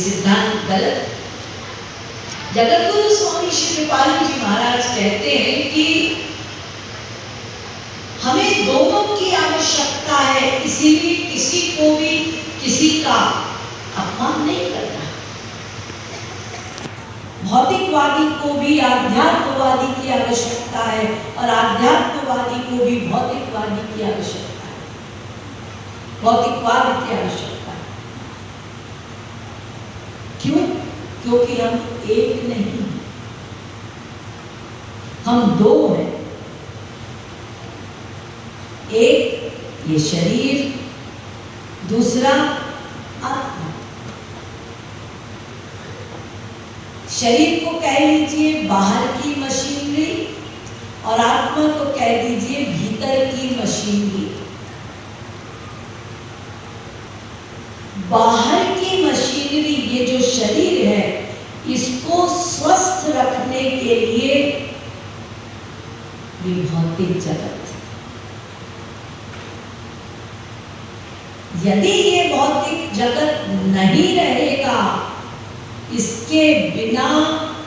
सिद्धांत गलत। जगत गुरु स्वामी श्री कृपालु जी महाराज कहते हैं कि हमें दोनों की आवश्यकता है, इसीलिए किसी को भी किसी का अपमान नहीं करना। भौतिकवादी को भी आध्यात्मवादी की आवश्यकता है और आध्यात्मवादी को भी भौतिकवादी की आवश्यकता है, भौतिकवाद की आवश्यकता है। क्यों? क्योंकि हम एक नहीं, हम दो हैं। एक ये शरीर, दूसरा आत्मा। शरीर को कह लीजिए बाहर की मशीनरी और आत्मा को कह दीजिए भीतर की मशीनरी। बाहर की मशीनरी, ये जो शरीर है, इसको स्वस्थ रखने के लिए ये भौतिक जगत, यदि ये भौतिक जगत नहीं रहेगा, इसके बिना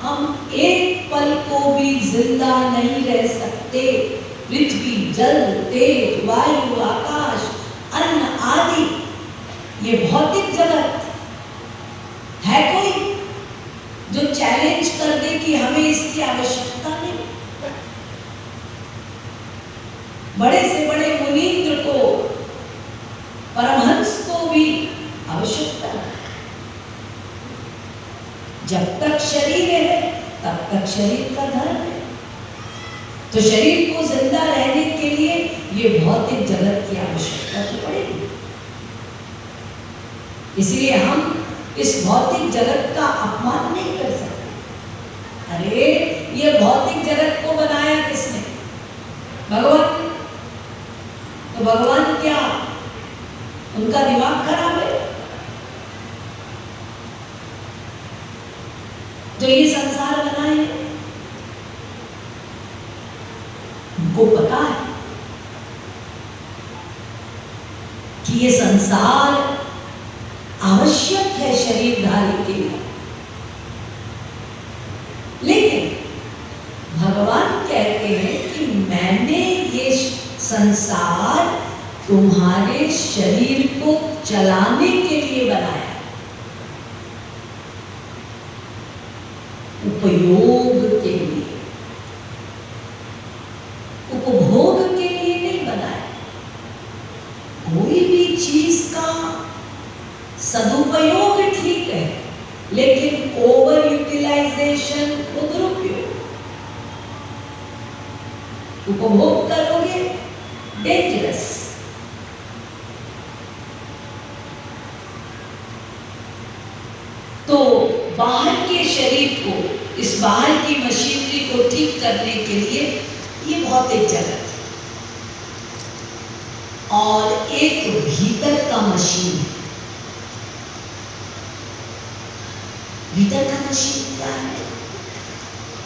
हम एक पल को भी जिंदा नहीं रह सकते। पृथ्वी, जल, तेज, वायु, आकाश, अन्न आदि, ये भौतिक जगत है। कोई जो चैलेंज कर दे कि हमें इसकी आवश्यकता नहीं? बड़े से बड़े मुनींद्र को, परमहंस को भी आवश्यकता है। जब तक शरीर है तब तक शरीर का धर्म है। तो शरीर को जिंदा रहने के लिए ये भौतिक जगत की आवश्यकता तो पड़ेगी। इसलिए हम इस भौतिक जगत का अपमान नहीं कर सकते। अरे ये भौतिक जगत को बनाया किसने? भगवान। तो भगवान क्या, उनका दिमाग खराब है? जो ये संसार बनाए उनको पता है कि ये संसार आवश्यक है शरीरधारी के लिए। लेकिन भगवान कहते हैं कि मैंने ये संसार तुम्हारे शरीर को चलाने के लिए बनाया, उपयोग के लिए, उपभोग के लिए नहीं बनाया। कोई भी चीज का सदुपयोग ठीक है, लेकिन ओवर यूटिलाइजेशन को दुरुपयोग। उपभोग करोगे डेंजरस। तो बाहर के शरीर को, इस बाहर की मशीनरी को ठीक करने के लिए ये भौतिक जगत है, और एक भीतर का मशीन है। भीतर का मशीन क्या है?